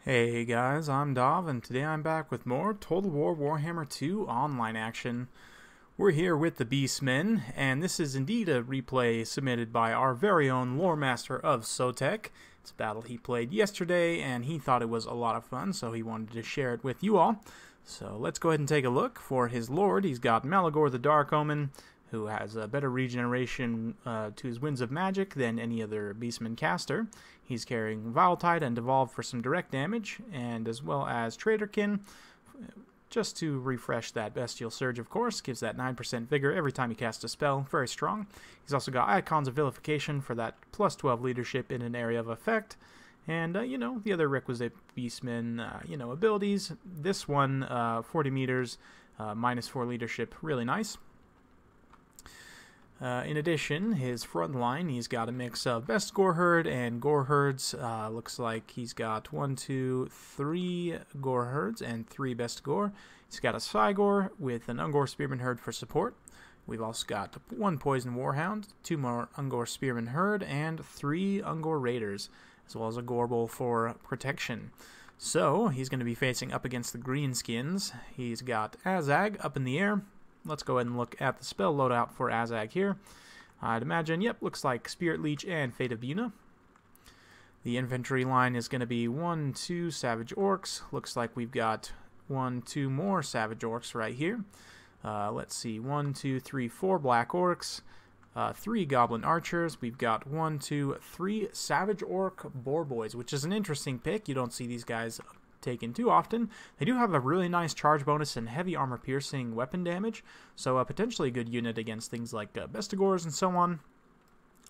Hey guys, I'm Dov, and today I'm back with more Total War Warhammer 2 online action. We're here with the Beastmen, and this is indeed a replay submitted by our very own Loremaster of Sotek. It's a battle he played yesterday, and he thought it was a lot of fun, so he wanted to share it with you all. So let's go ahead and take a look. For his lord, he's got Malagor the Dark Omen, who has a better regeneration to his Winds of Magic than any other Beastman caster. He's carrying Viletide and Devolve for some direct damage, and as well as Traderkin, just to refresh that Bestial Surge, of course. Gives that 9% vigor every time you cast a spell. Very strong. He's also got Icons of Vilification for that plus 12 leadership in an area of effect. And, the other requisite Beastman, abilities. This one, 40 meters, minus 4 leadership, really nice. In addition, his front line, he's got a mix of Best Gore Herd and Gore Herds. Looks like he's got 3 Gore Herds and 3 Best Gore. He's got a Cygor with an Ungor Spearman Herd for support. We've also got 1 Poison Warhound, 2 more Ungor Spearman Herd, and 3 Ungor Raiders, as well as a Gorble for protection. So, he's going to be facing up against the Greenskins. He's got Azag up in the air. Let's go ahead and look at the spell loadout for Azag here. I'd imagine, looks like Spirit Leech and Fate of Yuna. The infantry line is going to be 1, 2 Savage Orcs. Looks like we've got 1, 2 more Savage Orcs right here. Let's see, 1, 2, 3, 4 Black Orcs. 3 Goblin Archers. We've got 1, 2, 3 Savage Orc Boar Boys, which is an interesting pick. You don't see these guys taken too often. They do have a really nice charge bonus and heavy armor piercing weapon damage, so potentially a good unit against things like Bestigors and so on.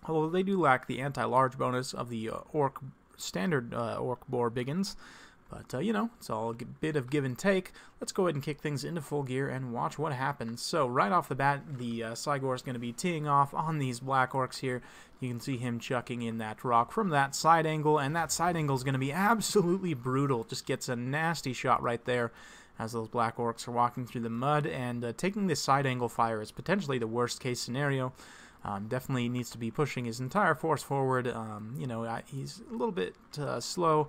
Although they do lack the anti-large bonus of the standard Orc Boar Biggins. But, it's all a bit of give and take. Let's go ahead and kick things into full gear and watch what happens. So, right off the bat, the Cygor is going to be teeing off on these Black Orcs here. You can see him chucking in that rock from that side angle, and that side angle is going to be absolutely brutal. Just gets a nasty shot right there as those Black Orcs are walking through the mud, and taking this side angle fire is potentially the worst case scenario. Definitely needs to be pushing his entire force forward. He's a little bit slow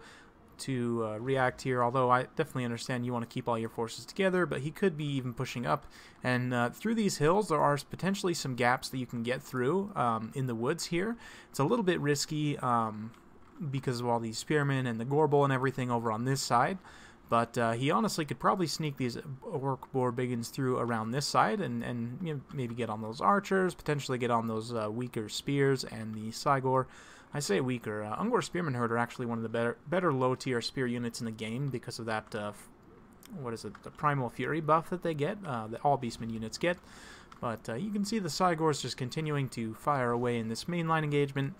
to react here, although I definitely understand you want to keep all your forces together, but he could be even pushing up. And through these hills, there are potentially some gaps that you can get through in the woods here. It's a little bit risky because of all these spearmen and the Gorble and everything over on this side. But he honestly could probably sneak these Orc Boar Biggins through around this side and maybe get on those archers, potentially get on those weaker spears and the Cygor. I say weaker. Ungor Spearman Herd are actually one of the better low-tier spear units in the game because of that, the Primal Fury buff that they get, that all Beastman units get. But you can see the Cygors just continuing to fire away in this mainline engagement.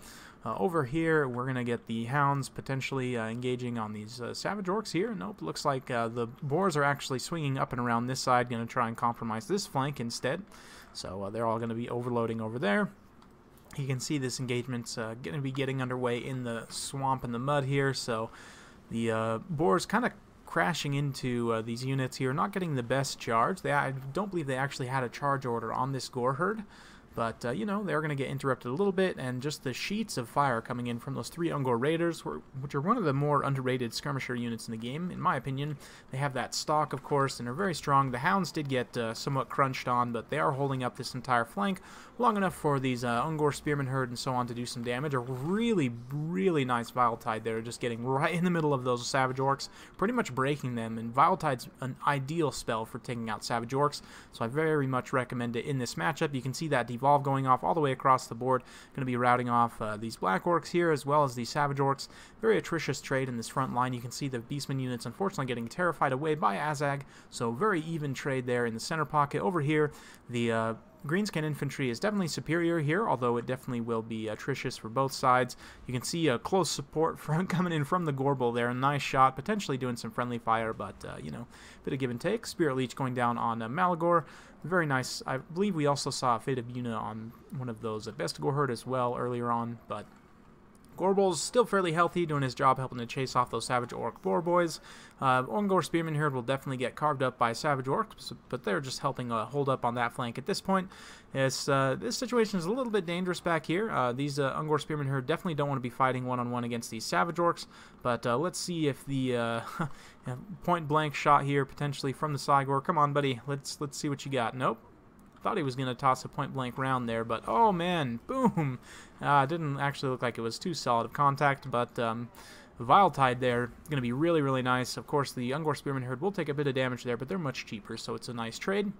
Over here, we're going to get the Hounds potentially engaging on these Savage Orcs here. Nope, looks like the Boars are actually swinging up and around this side, going to try and compromise this flank instead. So they're all going to be overloading over there. You can see this engagement's going to be getting underway in the swamp and the mud here, so the Boars kind of crashing into these units here, not getting the best charge. I don't believe they actually had a charge order on this Gore Herd, but, they're going to get interrupted a little bit, and just the sheets of fire coming in from those 3 Ungor Raiders, which are one of the more underrated skirmisher units in the game, in my opinion. They have that stock, of course, and are very strong. The Hounds did get somewhat crunched on, but they are holding up this entire flank long enough for these Ungor Spearman Herd and so on to do some damage. A really, really nice Viletide there, just getting right in the middle of those Savage Orcs, pretty much breaking them, and Viletide's an ideal spell for taking out Savage Orcs, so I very much recommend it in this matchup. You can see that Devolve going off all the way across the board. Going to be routing off these Black Orcs here as well as these Savage Orcs. Very atrocious trade in this front line. You can see the Beastman units unfortunately getting terrified away by Azag, so very even trade there in the center pocket. Over here, the Greenskin infantry is definitely superior here, although it definitely will be atrocious for both sides. You can see a close support coming in from the Gorble there. A nice shot, potentially doing some friendly fire, but, bit of give and take. Spirit Leech going down on Malagor. Very nice. I believe we also saw a Fate of Yuna on one of those Bestigor Herd as well earlier on, but Gorbel's still fairly healthy, doing his job helping to chase off those Savage Orc Boar Boys. Ungor Spearman Herd will definitely get carved up by Savage Orcs, but they're just helping hold up on that flank at this point. This situation is a little bit dangerous back here. These Ungor Spearman Herd definitely don't want to be fighting one-on-one against these Savage Orcs, but let's see if the point-blank shot here, potentially from the Cygor. Come on, buddy. Let's see what you got. Nope. Thought he was going to toss a point-blank round there, but oh man, boom! Didn't actually look like it was too solid of contact, but Vile Tide there going to be really, really nice. Of course, the Ungor Spearman Herd will take a bit of damage there, but they're much cheaper, so it's a nice trade.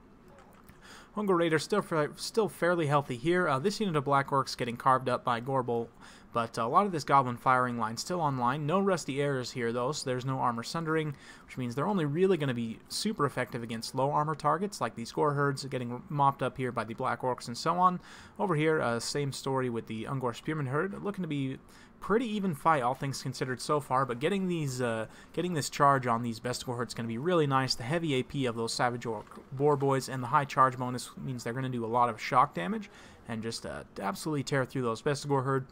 Ungor Raider still fairly healthy here. This unit of Black Orcs getting carved up by Gorbel, but a lot of this Goblin firing line still online. No Rusty Arrows here, though, so there's no Armor Sundering, which means they're only really going to be super effective against low armor targets, like these Gore Herds getting mopped up here by the Black Orcs and so on. Over here, same story with the Ungor Spearman Herd, looking to be pretty even fight, all things considered so far, but getting this charge on these Best Gore Herds is going to be really nice. The heavy AP of those Savage Orc Boar Boys and the high charge bonus means they're going to do a lot of shock damage and just absolutely tear through those Best Gore Herd.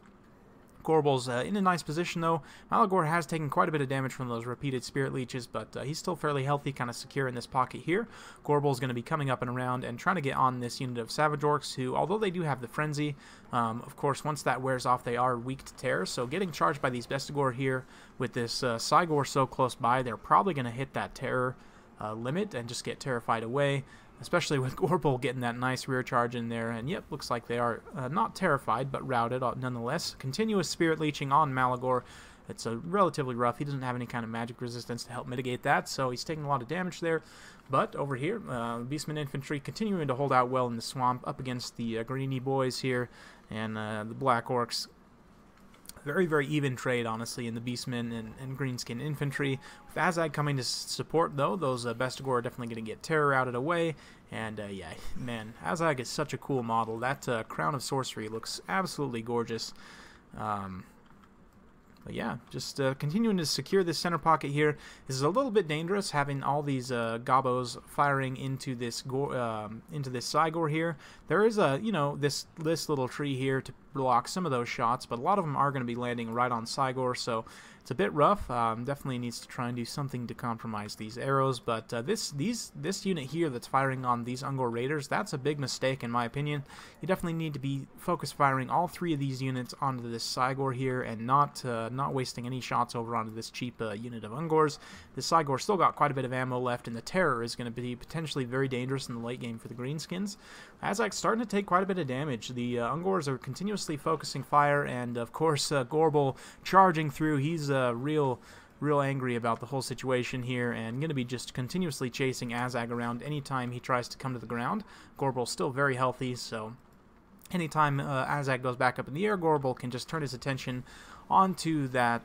Gorbel's in a nice position, though. Malagor has taken quite a bit of damage from those repeated Spirit Leeches, but he's still fairly healthy, kind of secure in this pocket here. Gorbel's going to be coming up and around and trying to get on this unit of Savage Orcs, who, although they do have the Frenzy, of course, once that wears off, they are weak to tear, so getting charged by these Bestigor here with this Cygor so close by, they're probably going to hit that terror limit and just get terrified away. Especially with Gorbel getting that nice rear charge in there. And yep, looks like they are not terrified, but routed nonetheless. Continuous Spirit Leeching on Malagor. It's relatively rough. He doesn't have any kind of magic resistance to help mitigate that, so he's taking a lot of damage there. But over here, Beastman Infantry continuing to hold out well in the swamp up against the Greeny Boys here and the Black Orcs. Very, very even trade, honestly, in the Beastmen and Greenskin Infantry. With Azag coming to support, though, those Bestigor are definitely going to get terror routed away. And, yeah, man, Azag is such a cool model. That Crown of Sorcery looks absolutely gorgeous. But yeah, just continuing to secure this center pocket here. This is a little bit dangerous, having all these Gobos firing into this Cygor here. There is a, this little tree here to block some of those shots, but a lot of them are going to be landing right on Cygor, so it's a bit rough. Definitely needs to try and do something to compromise these arrows, but this unit here that's firing on these Ungor Raiders, that's a big mistake in my opinion. You definitely need to be focus firing all three of these units onto this Cygor here and not wasting any shots over onto this cheap unit of Ungors. This Cygor still got quite a bit of ammo left, and the Terror is going to be potentially very dangerous in the late game for the Greenskins. Azag's starting to take quite a bit of damage. The Ungors are continuously focusing fire, and of course Gorbel charging through. He's real angry about the whole situation here and going to be just continuously chasing Azag around anytime he tries to come to the ground. Gorbel's still very healthy, so anytime Azag goes back up in the air, Gorbel can just turn his attention onto the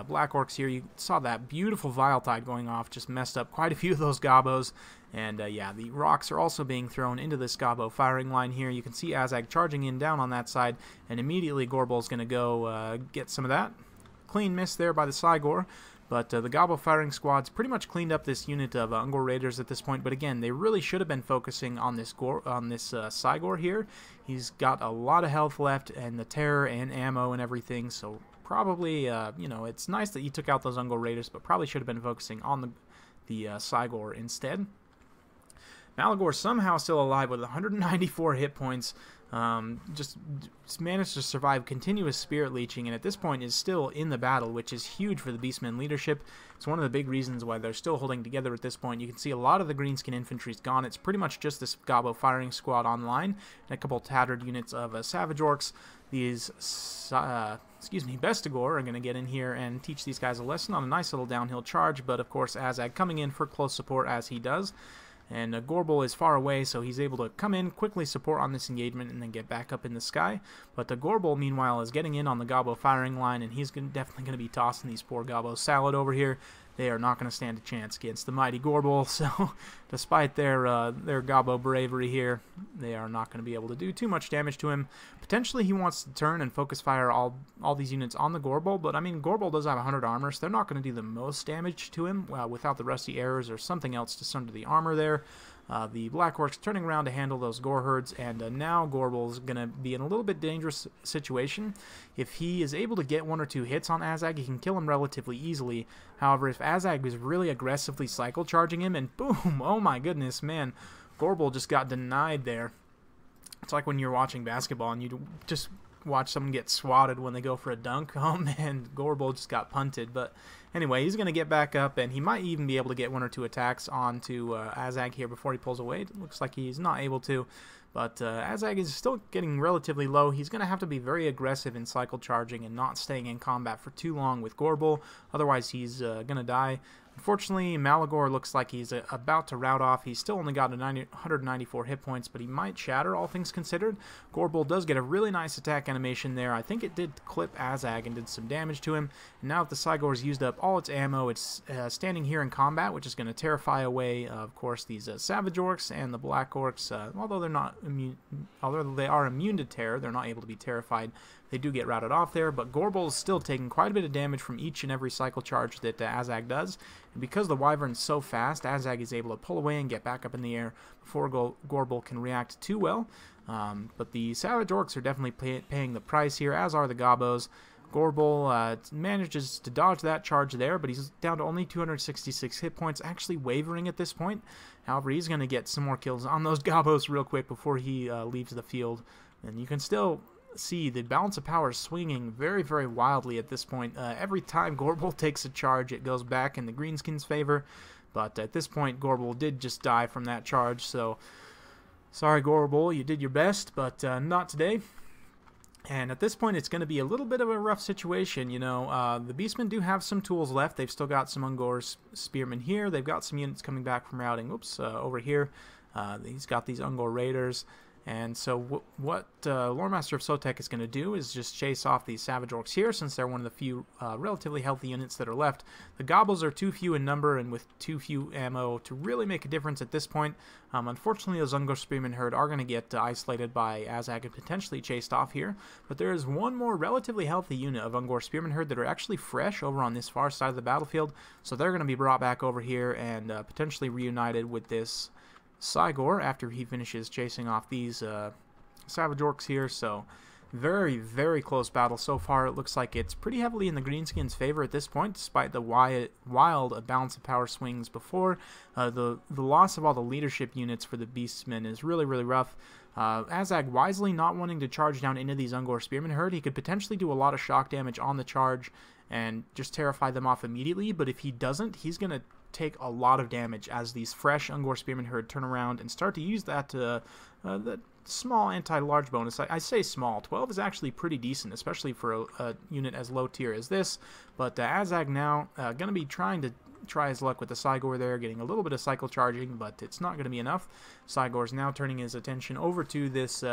Black Orcs here. You saw that beautiful Vile Tide going off, just messed up quite a few of those Gobos. And yeah, the rocks are also being thrown into this Gobbo firing line here. You can see Azag charging in down on that side, and immediately Gorbel's going to go get some of that. Clean miss there by the Cygor. But the Gobbo firing squad's pretty much cleaned up this unit of Ungor Raiders at this point. But again, they really should have been focusing on this Cygor here. He's got a lot of health left, and the terror and ammo and everything. So probably, it's nice that you took out those Ungor Raiders, but probably should have been focusing on the Cygor instead. Malagor somehow still alive with 194 hit points. Just managed to survive continuous spirit leeching, and at this point is still in the battle, which is huge for the Beastmen leadership. It's one of the big reasons why they're still holding together at this point. You can see a lot of the Greenskin infantry's gone. It's pretty much just this Gobbo firing squad online and a couple tattered units of Savage Orcs. These Bestigor are going to get in here and teach these guys a lesson on a nice little downhill charge, but of course Azag coming in for close support as he does. And Gorbel is far away, so he's able to come in, quickly support on this engagement, and then get back up in the sky. But Gorbel, meanwhile, is getting in on the Gobbo firing line, and he's definitely going to be tossing these poor Gobbo salad over here. They are not going to stand a chance against the mighty Gorbel, so despite their Gobbo bravery here, they are not going to be able to do too much damage to him. Potentially he wants to turn and focus fire all these units on the Gorbel, but I mean, Gorbel does have 100 armor, so they're not going to do the most damage to him without the Rusty Arrows or something else to sunder the armor there. The Black Orcs turning around to handle those Gore herds, and now Gorbel's going to be in a little bit dangerous situation. If he is able to get 1 or 2 hits on Azag, he can kill him relatively easily. However, if Azag is really aggressively cycle charging him, and boom, oh my goodness, man, Gorbel just got denied there. It's like when you're watching basketball and you just watch someone get swatted when they go for a dunk. Oh man, Gorbel just got punted. But anyway, he's going to get back up, and he might even be able to get 1 or 2 attacks onto Azag here before he pulls away. It looks like he's not able to. But Azag is still getting relatively low. He's going to have to be very aggressive in cycle charging and not staying in combat for too long with Gorbel. Otherwise, he's going to die. Unfortunately, Malagor looks like he's about to rout off. He's still only got 194 hit points, but he might shatter, all things considered. Gorbel does get a really nice attack animation there. I think it did clip Azag and did some damage to him. And now that the Cygor's used up all its ammo, it's standing here in combat, which is going to terrify away, of course, these Savage Orcs and the Black Orcs. Although they're not immune, although they are immune to terror, they're not able to be terrified. They do get routed off there, but Gorbel is still taking quite a bit of damage from each and every cycle charge that Azag does. And because the Wyvern's so fast, Azag is able to pull away and get back up in the air before Gorbel can react too well. But the Savage Orcs are definitely paying the price here, as are the Gobos. Gorbel manages to dodge that charge there, but he's down to only 266 hit points, actually wavering at this point. However, he's going to get some more kills on those Gobos real quick before he leaves the field. And you can still see the balance of power swinging very, very wildly at this point. Every time Gorbel takes a charge, it goes back in the Greenskin's favor. But at this point, Gorbel did just die from that charge. So, sorry, Gorbel, you did your best, but not today. And at this point, it's going to be a little bit of a rough situation. You know, the Beastmen do have some tools left. They've still got some Ungor Spearmen here. They've got some units coming back from routing. Oops, over here. He's got these Ungor Raiders. And so what Loremaster of Sotek is going to do is just chase off these Savage Orcs here, since they're one of the few relatively healthy units that are left. The Gobbles are too few in number and with too few ammo to really make a difference at this point. Unfortunately, those Ungor Spearmen herd are going to get isolated by Azag and potentially chased off here. But there is one more relatively healthy unit of Ungor Spearmen herd that are actually fresh over on this far side of the battlefield. So they're going to be brought back over here and potentially reunited with this Cygor after he finishes chasing off these Savage Orcs here. So very, very close battle so far. It looks like it's pretty heavily in the Greenskins' favor at this point, despite the wild balance of power swings before. The loss of all the leadership units for the Beastmen is really, really rough. Azag wisely not wanting to charge down into these Ungor Spearmen herd. He could potentially do a lot of shock damage on the charge and just terrify them off immediately, but if he doesn't, he's going to take a lot of damage as these fresh Ungor Spearmen herd turn around and start to use that the small anti-large bonus. I say small. 12 is actually pretty decent, especially for a unit as low tier as this. But Azag now going to be trying his luck with the Cygor there, getting a little bit of cycle charging, but it's not going to be enough. Cygor's now turning his attention over to this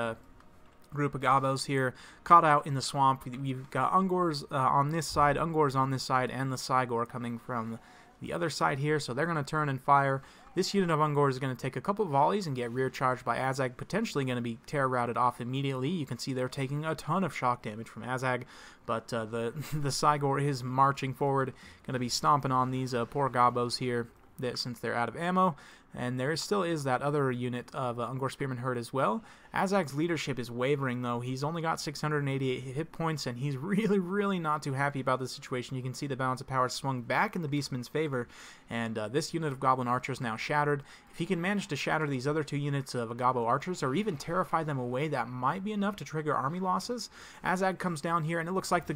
group of Gobos here, caught out in the swamp. We've got Ungors on this side, Ungors on this side, and the Cygor coming from the other side here, so they're going to turn and fire. This unit of Ungor is going to take a couple of volleys and get rear charged by Azag, potentially going to be terror routed off immediately. You can see they're taking a ton of shock damage from Azag, but the Cygor is marching forward, going to be stomping on these poor Gobos here since they're out of ammo. And there still is that other unit of Ungor Spearmen herd as well. Azag's leadership is wavering, though. He's only got 688 hit points, and he's really, really not too happy about this situation. You can see the balance of power swung back in the Beastman's favor, and this unit of Goblin Archers now shattered. If he can manage to shatter these other two units of Gobbo Archers, or even terrify them away, that might be enough to trigger army losses. Azag comes down here, and it looks like the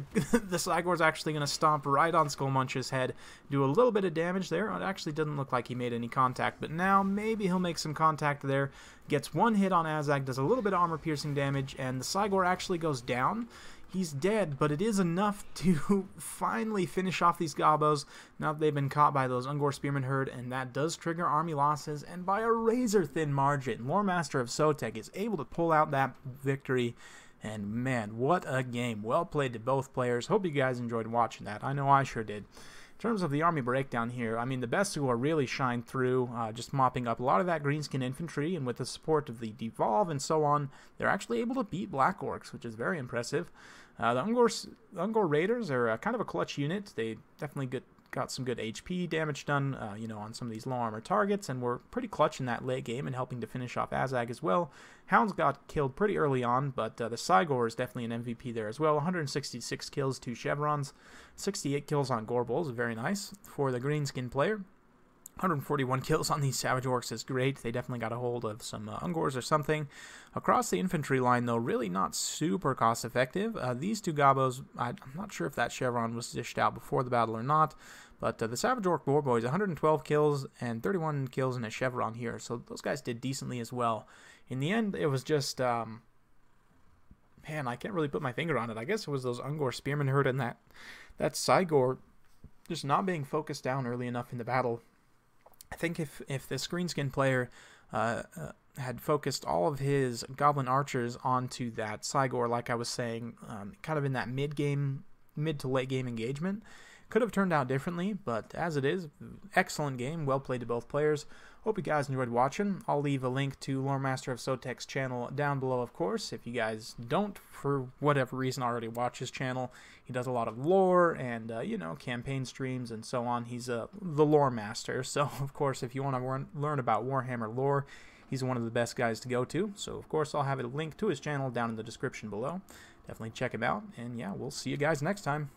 Cygor's actually going to stomp right on Skullmunch's head, do a little bit of damage there. It actually doesn't look like he made any contact, but now maybe he'll make some contact there. Gets one hit on Azag, does a little bit of armor-piercing damage, and the Cygor actually goes down. He's dead, but it is enough to finally finish off these Gobos now that they've been caught by those Ungor Spearmen herd, and that does trigger army losses, and by a razor-thin margin, Loremaster of Sotek is able to pull out that victory. And man, what a game. Well played to both players. Hope you guys enjoyed watching that. I know I sure did. In terms of the army breakdown here, I mean, the Bestigor really shined through, just mopping up a lot of that Greenskin infantry, and with the support of the Devolve and so on, they're actually able to beat Black Orcs, which is very impressive. The Ungor Raiders are kind of a clutch unit. They definitely got some good HP damage done, you know, on some of these low armor targets, and were pretty clutch in that late game and helping to finish off Azag as well. Hounds got killed pretty early on, but the Cygor is definitely an MVP there as well. 166 kills, 2 chevrons, 68 kills on Gorbals, very nice for the greenskin player. 141 kills on these Savage Orcs is great. They definitely got a hold of some Ungors or something. Across the infantry line, though, really not super cost-effective. These 2 Gobos, I'm not sure if that Chevron was dished out before the battle or not, but the Savage Orc War Boys, 112 kills and 31 kills in a Chevron here, so those guys did decently as well. In the end, it was just, man, I can't really put my finger on it. I guess it was those Ungor Spearmen herd and that Cygor just not being focused down early enough in the battle. I think if this greenskin player had focused all of his Goblin Archers onto that Cygor, like I was saying, kind of in that mid to late game engagement, could have turned out differently, but as it is, excellent game, well played to both players. Hope you guys enjoyed watching. I'll leave a link to Loremaster of Sotek's channel down below, of course. If you guys don't, for whatever reason, already watch his channel, he does a lot of lore and, you know, campaign streams and so on. He's the Loremaster, so, of course, if you want to learn about Warhammer lore, he's one of the best guys to go to. So, of course, I'll have a link to his channel down in the description below. Definitely check him out, and yeah, we'll see you guys next time.